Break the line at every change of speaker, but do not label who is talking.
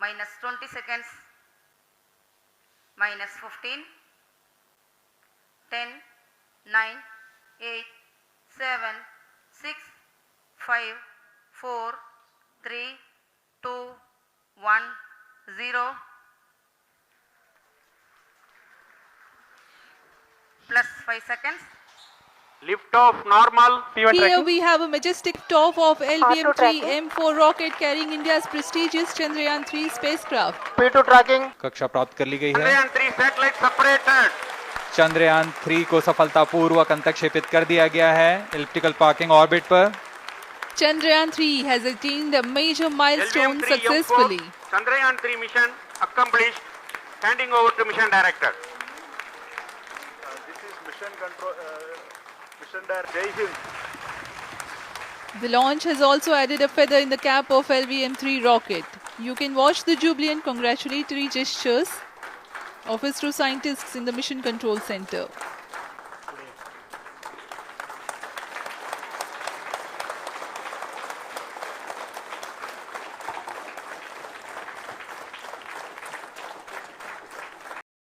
minus 20 seconds, minus 15, 10, 9, 8, 7, 6, 5, 4, 3, 2, 1, 0. Plus 5 seconds.
Lift off normal. P1
Here
tracking.
we have a majestic top of LVM-3 M4 rocket carrying India's prestigious Chandrayaan-3 spacecraft.
P2 tracking.
कक्षा प्राप्त कर ली गई है।
Chandrayaan 3 satellite separated.
Chandrayaan 3 को सफलतापूर्वक अंतक्षेपित कर दिया गया है एलिप्टिकल पार्किंग ऑर्बिट पर।
Chandrayaan-3 has attained a major milestone
LVM-3
successfully.
M4, Chandrayaan 3 mission accomplished. Handing over to mission director.
This is mission control. Mission director. Jai Hind.
The launch has also added a feather in the cap of LVM-3 rocket. You can watch the jubilant congratulatory gestures of ISRO scientists in the Mission Control Center.